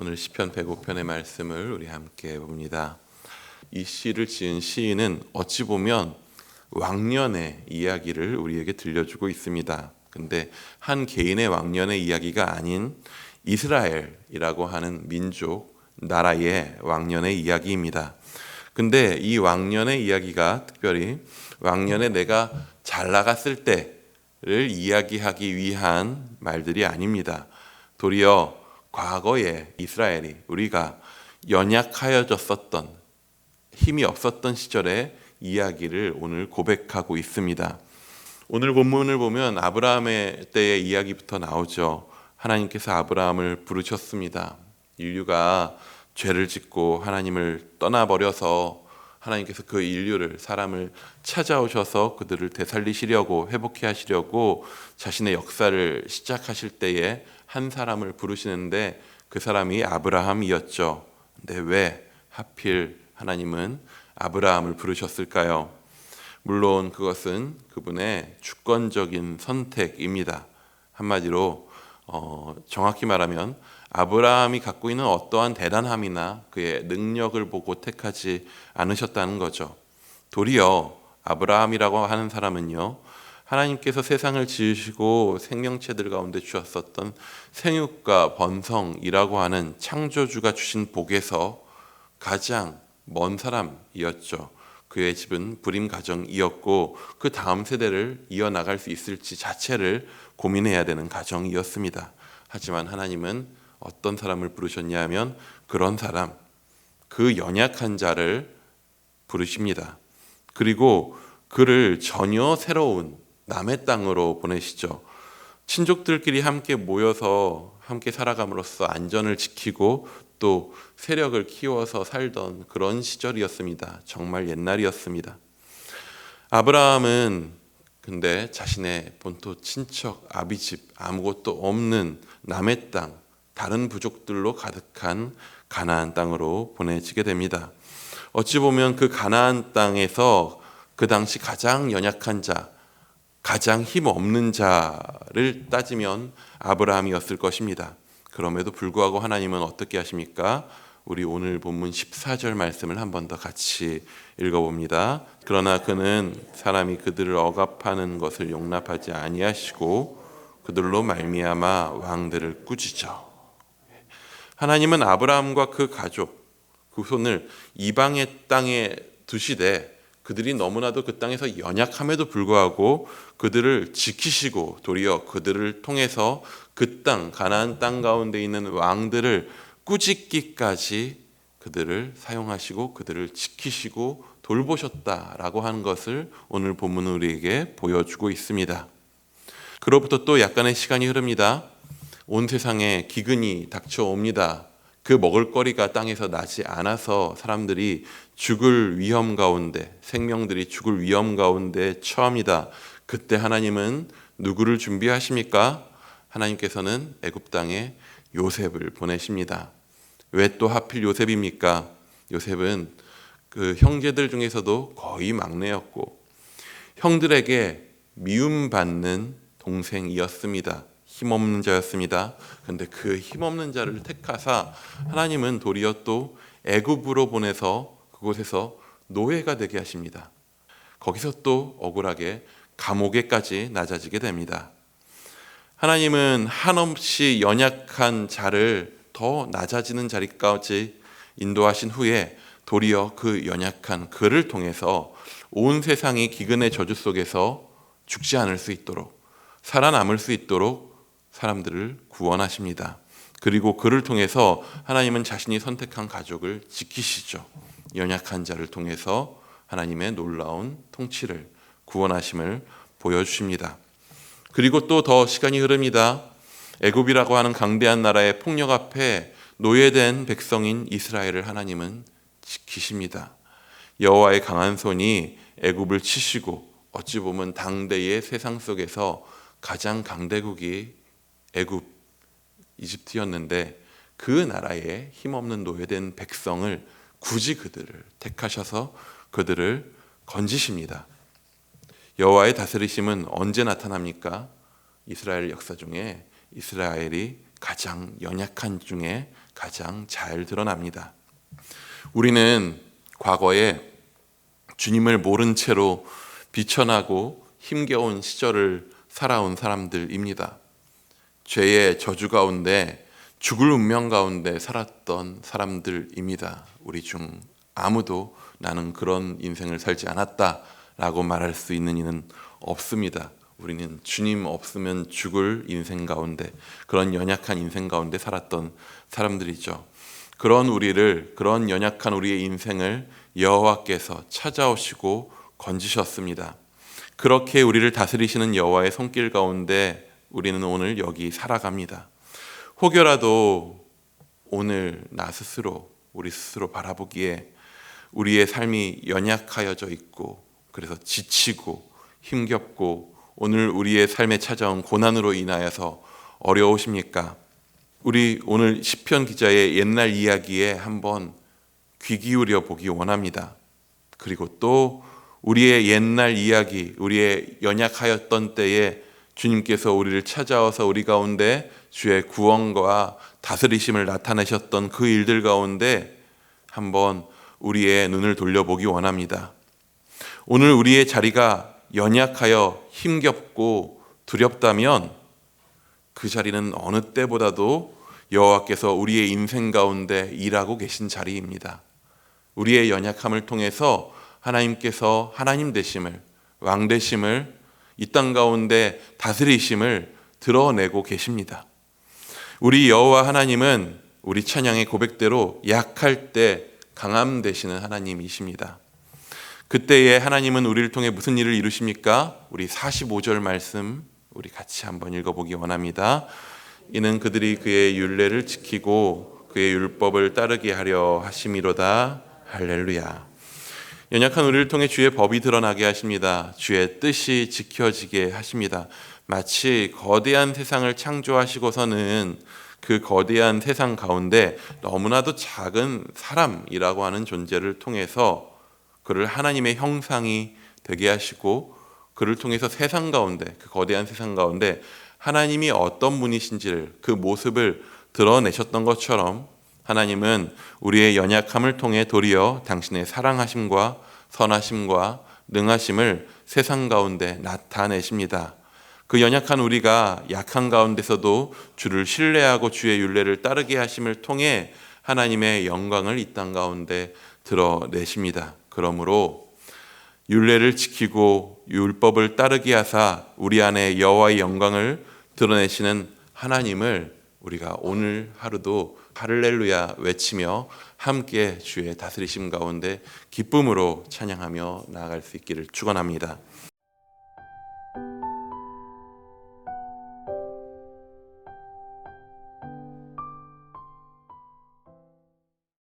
오늘 시편 105편의 말씀을 우리 함께 봅니다. 이 시를 지은 시인은 어찌 보면 왕년의 이야기를 우리에게 들려주고 있습니다. 근데 한 개인의 왕년의 이야기가 아닌 이스라엘이라고 하는 민족, 나라의 왕년의 이야기입니다. 근데 이 왕년의 이야기가 특별히 왕년에 내가 잘 나갔을 때를 이야기하기 위한 말들이 아닙니다. 도리어 과거에 이스라엘이 우리가 연약하여졌었던 힘이 없었던 시절의 이야기를 오늘 고백하고 있습니다. 오늘 본문을 보면 아브라함의 때의 이야기부터 나오죠. 하나님께서 아브라함을 부르셨습니다. 인류가 죄를 짓고 하나님을 떠나버려서 하나님께서 그 인류를, 사람을 찾아오셔서 그들을 되살리시려고, 회복해 하시려고 자신의 역사를 시작하실 때에 한 사람을 부르시는데 그 사람이 아브라함이었죠. 근데 왜 하필 하나님은 아브라함을 부르셨을까요? 물론 그것은 그분의 주권적인 선택입니다. 한마디로 정확히 말하면 아브라함이 갖고 있는 어떠한 대단함이나 그의 능력을 보고 택하지 않으셨다는 거죠. 도리어 아브라함이라고 하는 사람은요, 하나님께서 세상을 지으시고 생명체들 가운데 주셨었던 생육과 번성이라고 하는 창조주가 주신 복에서 가장 먼 사람이었죠. 그의 집은 불임 가정이었고 그 다음 세대를 이어나갈 수 있을지 자체를 고민해야 되는 가정이었습니다. 하지만 하나님은 어떤 사람을 부르셨냐 하면 그런 사람, 그 연약한 자를 부르십니다. 그리고 그를 전혀 새로운 남의 땅으로 보내시죠. 친족들끼리 함께 모여서 함께 살아감으로써 안전을 지키고 또 세력을 키워서 살던 그런 시절이었습니다. 정말 옛날이었습니다. 아브라함은 근데 자신의 본토 친척 아비집, 아무것도 없는 남의 땅, 다른 부족들로 가득한 가나안 땅으로 보내지게 됩니다. 어찌 보면 그 가나안 땅에서 그 당시 가장 연약한 자, 가장 힘없는 자를 따지면 아브라함이었을 것입니다. 그럼에도 불구하고 하나님은 어떻게 하십니까? 우리 오늘 본문 14절 말씀을 한 번 더 같이 읽어봅니다. 그러나 그는 사람이 그들을 억압하는 것을 용납하지 아니하시고 그들로 말미암아 왕들을 꾸짖어. 하나님은 아브라함과 그 가족, 그 손을 이방의 땅에 두시되 그들이 너무나도 그 땅에서 연약함에도 불구하고 그들을 지키시고 도리어 그들을 통해서 그 땅, 가나안 땅 가운데 있는 왕들을 꾸짖기까지 그들을 사용하시고 그들을 지키시고 돌보셨다라고 하는 것을 오늘 본문은 우리에게 보여주고 있습니다. 그로부터 또 약간의 시간이 흐릅니다. 온 세상에 기근이 닥쳐옵니다. 그 먹을거리가 땅에서 나지 않아서 사람들이 죽을 위험 가운데, 생명들이 죽을 위험 가운데 처합니다. 그때 하나님은 누구를 준비하십니까? 하나님께서는 애굽 땅에 요셉을 보내십니다. 왜 또 하필 요셉입니까? 요셉은 그 형제들 중에서도 거의 막내였고 형들에게 미움받는 동생이었습니다. 힘없는 자였습니다. 그런데 그 힘없는 자를 택하사 하나님은 도리어 또 애굽으로 보내서 그곳에서 노예가 되게 하십니다. 거기서 또 억울하게 감옥에까지 낮아지게 됩니다. 하나님은 한없이 연약한 자를 더 낮아지는 자리까지 인도하신 후에 도리어 그 연약한 그를 통해서 온 세상이 기근의 저주 속에서 죽지 않을 수 있도록, 살아남을 수 있도록 사람들을 구원하십니다. 그리고 그를 통해서 하나님은 자신이 선택한 가족을 지키시죠. 연약한 자를 통해서 하나님의 놀라운 통치를, 구원하심을 보여주십니다. 그리고 또 더 시간이 흐릅니다. 애굽이라고 하는 강대한 나라의 폭력 앞에 노예된 백성인 이스라엘을 하나님은 지키십니다. 여호와의 강한 손이 애굽을 치시고 어찌 보면 당대의 세상 속에서 가장 강대국이 애굽, 이집트였는데 그 나라에 힘없는 노예된 백성을 굳이 그들을 택하셔서 그들을 건지십니다. 여호와의 다스리심은 언제 나타납니까? 이스라엘 역사 중에 이스라엘이 가장 연약한 중에 가장 잘 드러납니다. 우리는 과거에 주님을 모른 채로 비천하고 힘겨운 시절을 살아온 사람들입니다. 죄의 저주 가운데 죽을 운명 가운데 살았던 사람들입니다. 우리 중 아무도 나는 그런 인생을 살지 않았다라고 말할 수 있는 이는 없습니다. 우리는 주님 없으면 죽을 인생 가운데, 그런 연약한 인생 가운데 살았던 사람들이죠. 그런 우리를, 그런 연약한 우리의 인생을 여호와께서 찾아오시고 건지셨습니다. 그렇게 우리를 다스리시는 여호와의 손길 가운데 우리는 오늘 여기 살아갑니다. 혹여라도 오늘 나 스스로, 우리 스스로 바라보기에 우리의 삶이 연약하여져 있고, 그래서 지치고 힘겹고 오늘 우리의 삶에 찾아온 고난으로 인하여서 어려우십니까? 우리 오늘 시편 기자의 옛날 이야기에 한번 귀 기울여 보기 원합니다. 그리고 또 우리의 옛날 이야기, 우리의 연약하였던 때에 주님께서 우리를 찾아와서 우리 가운데 주의 구원과 다스리심을 나타내셨던 그 일들 가운데 한번 우리의 눈을 돌려보기 원합니다. 오늘 우리의 자리가 연약하여 힘겹고 두렵다면 그 자리는 어느 때보다도 여호와께서 우리의 인생 가운데 일하고 계신 자리입니다. 우리의 연약함을 통해서 하나님께서 하나님 되심을, 왕 되심을, 이 땅 가운데 다스리심을 드러내고 계십니다. 우리 여호와 하나님은 우리 찬양의 고백대로 약할 때 강함 되시는 하나님이십니다. 그때에 하나님은 우리를 통해 무슨 일을 이루십니까? 우리 45절 말씀 우리 같이 한번 읽어보기 원합니다. 이는 그들이 그의 율례를 지키고 그의 율법을 따르게 하려 하심이로다. 할렐루야. 연약한 우리를 통해 주의 법이 드러나게 하십니다. 주의 뜻이 지켜지게 하십니다. 마치 거대한 세상을 창조하시고서는 그 거대한 세상 가운데 너무나도 작은 사람이라고 하는 존재를 통해서 그를 하나님의 형상이 되게 하시고, 그를 통해서 세상 가운데, 그 거대한 세상 가운데 하나님이 어떤 분이신지를, 그 모습을 드러내셨던 것처럼 하나님은 우리의 연약함을 통해 도리어 당신의 사랑하심과 선하심과 능하심을 세상 가운데 나타내십니다. 그 연약한 우리가 약한 가운데서도 주를 신뢰하고 주의 율례를 따르게 하심을 통해 하나님의 영광을 이 땅 가운데 드러내십니다. 그러므로 율례를 지키고 율법을 따르게 하사 우리 안에 여호와의 영광을 드러내시는 하나님을 우리가 오늘 하루도 할렐루야 외치며 함께 주의 다스리심 가운데 기쁨으로 찬양하며 나아갈 수 있기를 축원합니다.